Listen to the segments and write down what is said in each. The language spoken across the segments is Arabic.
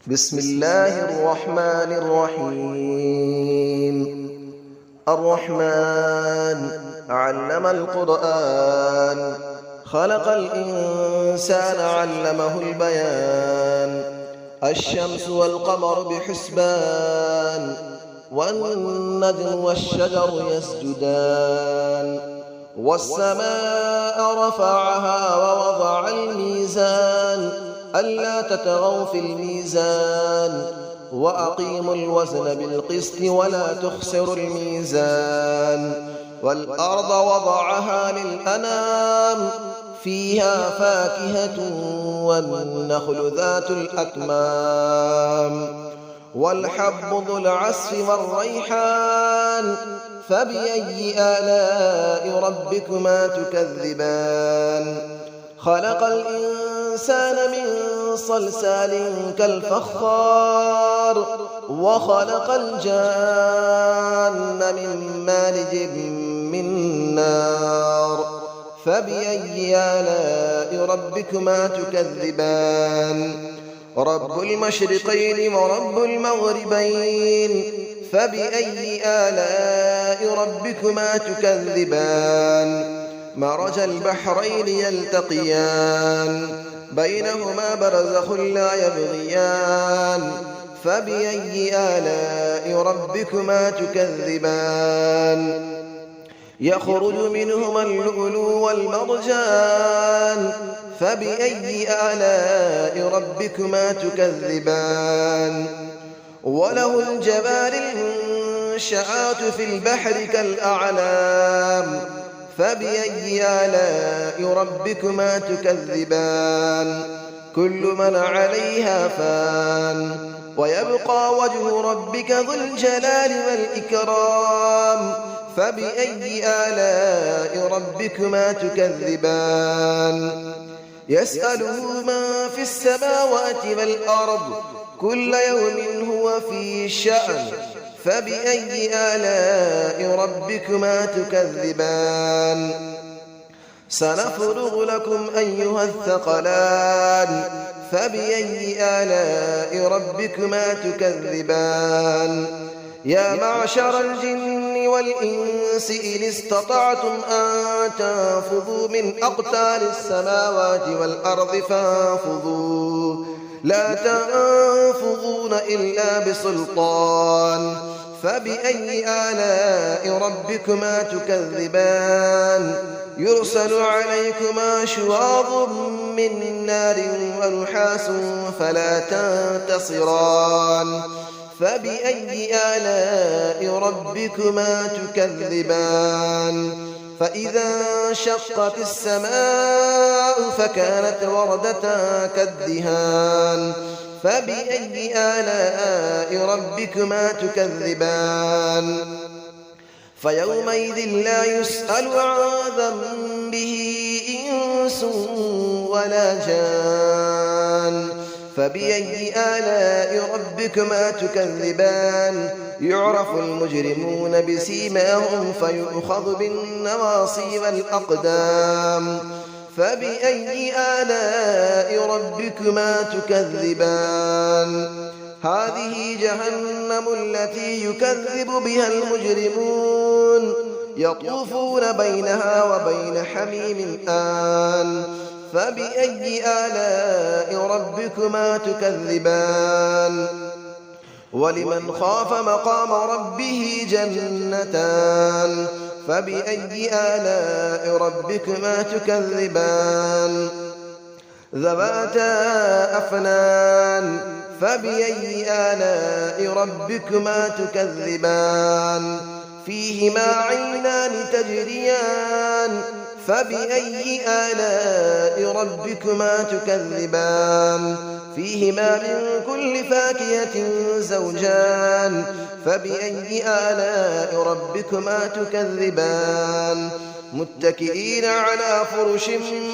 بسم الله الرحمن الرحيم. الرحمن علم القرآن، خلق الإنسان علمه البيان. الشمس والقمر بحسبان، والنجم والشجر يسجدان. والسماء رفعها ووضع الميزان، ألا تطغوا في الميزان، وأقيموا الوزن بالقسط ولا تخسروا الميزان. والأرض وضعها للأنام، فيها فاكهة والنخل ذات الأكمام. والحب ذو العصف والريحان، فبأي آلاء ربكما تكذبان. خلق الإنسان من صلصال كالفخار، وخلق الجان من مارج من نار. فبأي آلاء ربكما تكذبان. رب المشرقين ورب المغربين، فبأي آلاء ربكما تكذبان. مرج البحرين يلتقيان، بينهما برزخ لا يبغيان. فبأي آلاء ربكما تكذبان. يخرج منهما اللؤلؤ والمرجان، فبأي آلاء ربكما تكذبان. وله الجوار المنشآت في البحر كالأعلام، فبأي آلاء ربكما تكذبان. كل من عليها فان، ويبقى وجه ربك ذو الجلال والإكرام. فبأي آلاء ربكما تكذبان. يسأله من في السماوات والأرض، كل يوم هو في شأن. فبأي آلاء ربكما تكذبان. سنفرغ لكم أيها الثقلان، فبأي آلاء ربكما تكذبان. يا معشر الجن والإنس إن استطعتم أن تنفذوا من أقطار السماوات والأرض فانفذوا، لا تنفذون إلا بسلطان. فبأي آلاء ربكما تكذبان. يرسل عليكما شواظ من نار ونحاس فلا تنتصران. فبأي آلاء ربكما تكذبان. فإذا انشقت السماء فكانت وردة كالدهان. فبأي آلاء ربكما تكذبان. فيومئذ لا يسأل عن ذنبه إنس ولا جان. فبأي آلاء ربكما تكذبان. يعرف المجرمون بسيماهم فيؤخذ بالنواصي والأقدام. فبأي آلاء ربكما تكذبان. هذه جهنم التي يكذب بها المجرمون، يطوفون بينها وبين حميم آن. فبأي آلاء ربكما تكذبان. ولمن خاف مقام ربه جنتان. فبأي آلاء ربكما تكذبان. ذواتا أفنان. فبأي آلاء ربكما تكذبان. فيهما عينان تجريان. فبأي آلاء ربكما تكذبان. فيهما من كل فاكهة زوجان. فبأي آلاء ربكما تكذبان. متكئين على فرش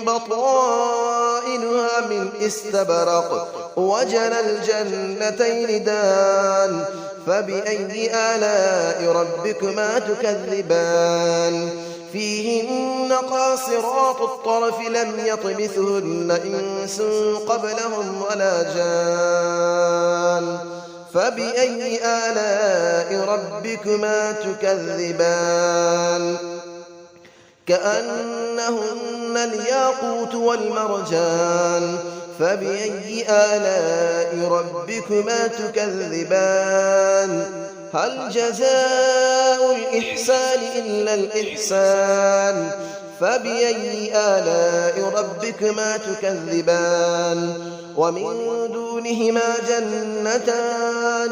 بطائنها من استبرق، وجنى الجنتين دان. فبأي آلاء ربكما تكذبان. فيهن قاصرات الطرف لم يطمثهن إنس قبلهم ولا جان. فبأي آلاء ربكما تكذبان كأنهن الياقوت والمرجان فبأي آلاء ربكما تكذبان هل جزاء الإحسان إلا الإحسان فبأي آلاء ربكما تكذبان ومن دونهما جنتان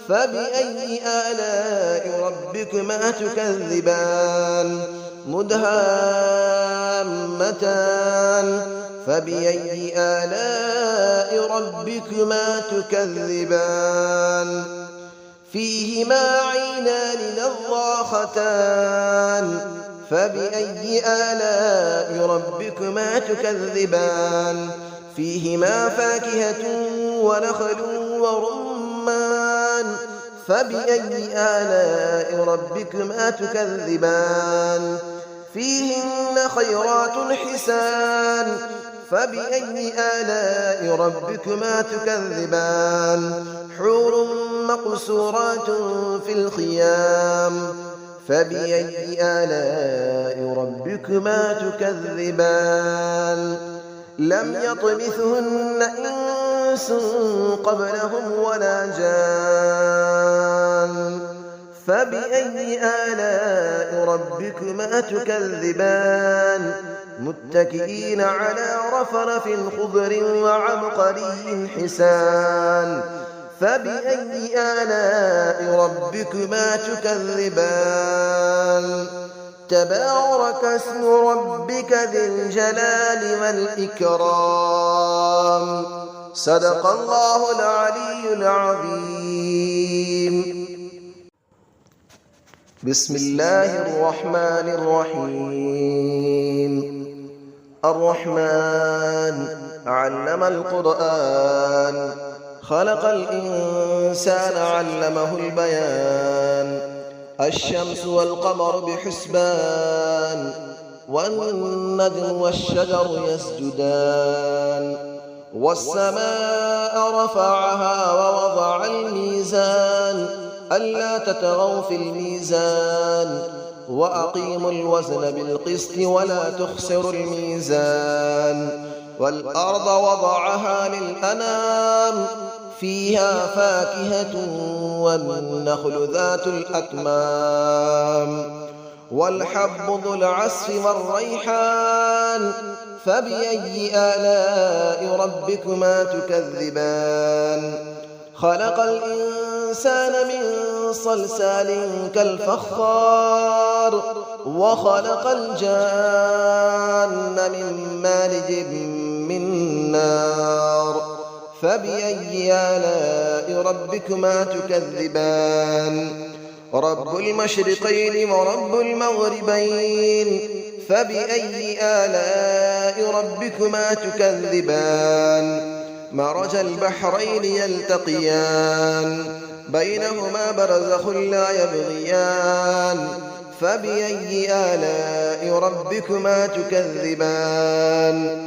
فبأي آلاء ربكما تكذبان مدهامتان فبأي آلاء ربكما تكذبان فيهما عينان نضاختان فبأي آلاء ربكما تكذبان فيهما فاكهة ونخل ورمان فبأي آلاء ربكما تكذبان فيهن خيرات حسان فبأي آلاء ربكما تكذبان حور مقصورات في الخيام فبأي آلاء ربكما تكذبان لم يطمثهن إنس قبلهم ولا جان فبأي آلاء ربكما تكذبان متكئين على رفرف خضر وعبقري حسان فبأي آلاء ربكما تكذبان تبارك اسم ربك ذي الجلال والإكرام صدق الله العلي العظيم بسم الله الرحمن الرحيم الرحمن علم القرآن خلق الإنسان علمه البيان الشمس والقمر بحسبان والنجم والشجر يسجدان والسماء رفعها ووضع الميزان ألا تطغوا في الميزان وأقيموا الوزن بالقسط ولا تخسروا الميزان والأرض وضعها للأنام فيها فاكهة والنخل ذات الأكمام والحب ذو العصف والريحان فبأي آلاء ربكما تكذبان خلق الإنسان من صلصال كالفخار وخلق الجان من مارج من نار فبأي آلاء ربكما تكذبان رب المشرقين ورب المغربين فبأي آلاء ربكما تكذبان مرج البحرين يلتقيان بينهما برزخ لا يبغيان فبأي آلاء ربكما تكذبان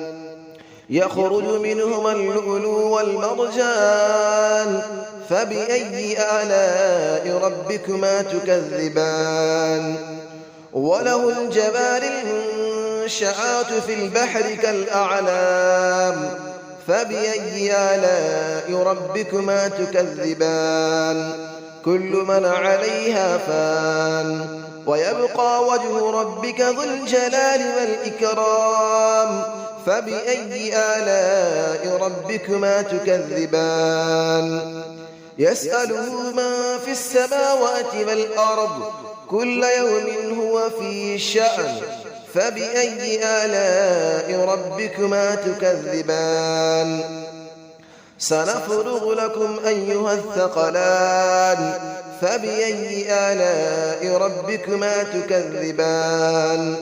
يخرج منهما اللؤلؤ والمرجان فبأي آلاء ربكما تكذبان وله الجبال المنشآت في البحر كالأعلام فبأي آلاء ربكما تكذبان كل من عليها فان ويبقى وجه ربك ذو الجلال والإكرام فبأي آلاء ربكما تكذبان يسأله من في السماوات والأرض كل يوم هو في شأن فبأي آلاء ربكما تكذبان سنفرغ لكم أيها الثقلان فبأي آلاء ربكما تكذبان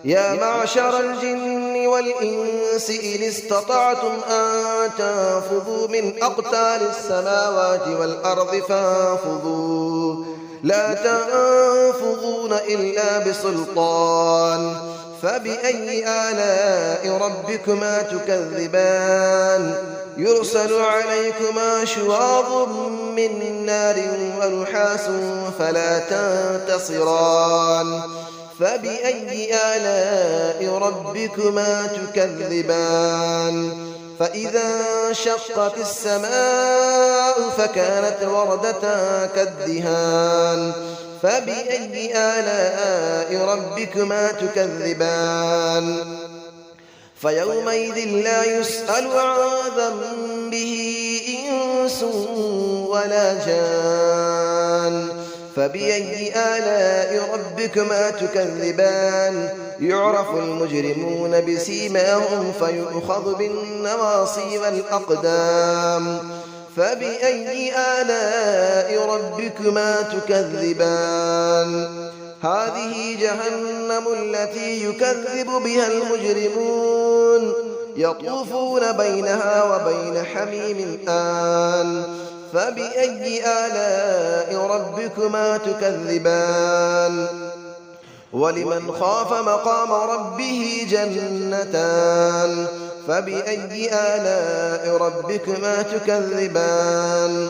يا معشر الجن والإنس إن استطعتم أن تنفذوا من أقطار السماوات والأرض فانفذوا لا تنفذون إلا بسلطان فبأي آلاء ربكما تكذبان يرسل عليكما شواظ من نار ونحاس فلا تنتصران فبأي آلاء ربكما تكذبان فإذا انشقت السماء فكانت وردة كالدهان فبأي آلاء ربكما تكذبان فيومئذ لا يسأل عن ذنبه إنس ولا جان فبأي آلاء ربكما تكذبان يعرف المجرمون بسيماهم فيؤخذ بالنواصي والأقدام فبأي آلاء ربكما تكذبان هذه جهنم التي يكذب بها المجرمون يطوفون بينها وبين حميم آن فبأي آلاء ربكما تكذبان ولمن خاف مقام ربه جنتان فبأي آلاء ربكما تكذبان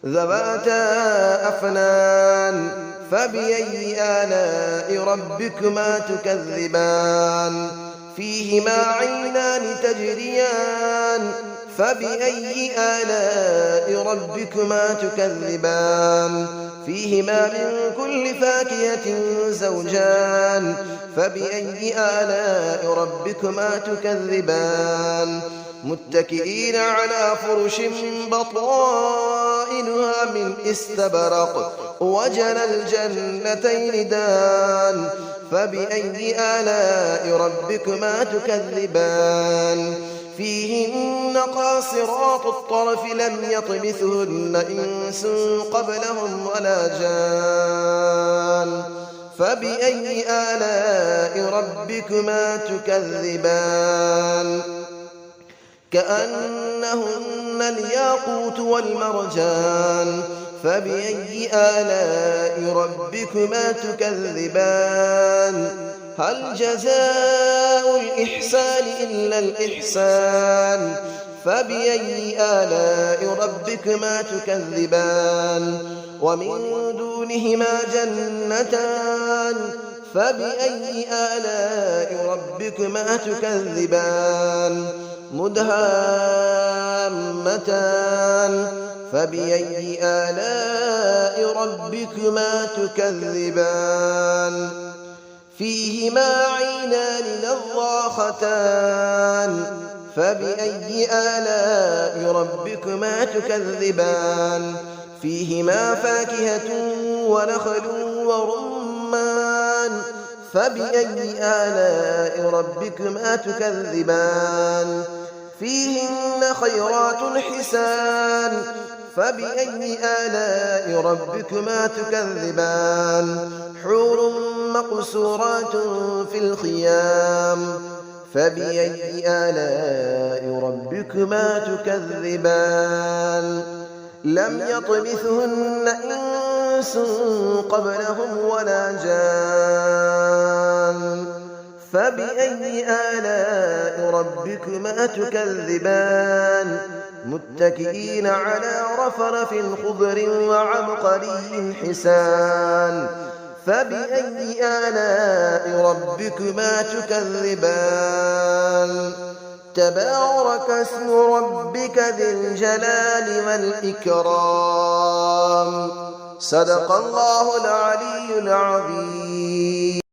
ذواتا أفنان فبأي آلاء ربكما تكذبان فيهما عينان تجريان فبأي آلاء ربكما تكذبان فيهما من كل فاكهة زوجان فبأي آلاء ربكما تكذبان متكئين على فرش بطائنها من استبرق وجنى الجنتين دان فبأي آلاء ربكما تكذبان فيهن قاصرات الطرف لم يطمثهن إنس قبلهم ولا جان فبأي آلاء ربكما تكذبان كأنهن الياقوت والمرجان فبأي آلاء ربكما تكذبان هل جزاء الإحسان إلا الإحسان فبأي آلاء ربكما تكذبان ومن دونهما جنتان فبأي آلاء ربكما تكذبان مدهامتان فبأي آلاء ربكما تكذبان فيهما عينان نضاختان فبأي آلاء ربكما تكذبان فيهما فاكهة ونخل ورمان فبأي آلاء ربكما تكذبان فيهن خيرات حسان فبأي آلاء ربكما تكذبان حور مقصورات في الخيام فبأي آلاء ربكما تكذبان لم يطمثهن إنس قبلهم ولا جان فبأي آلاء ربكما تكذبان متكئين على رفرف خضر وعبقري حسان فبأي آلاء ربكما تكذبان تبارك اسم ربك ذي الجلال والإكرام صدق الله العلي العظيم.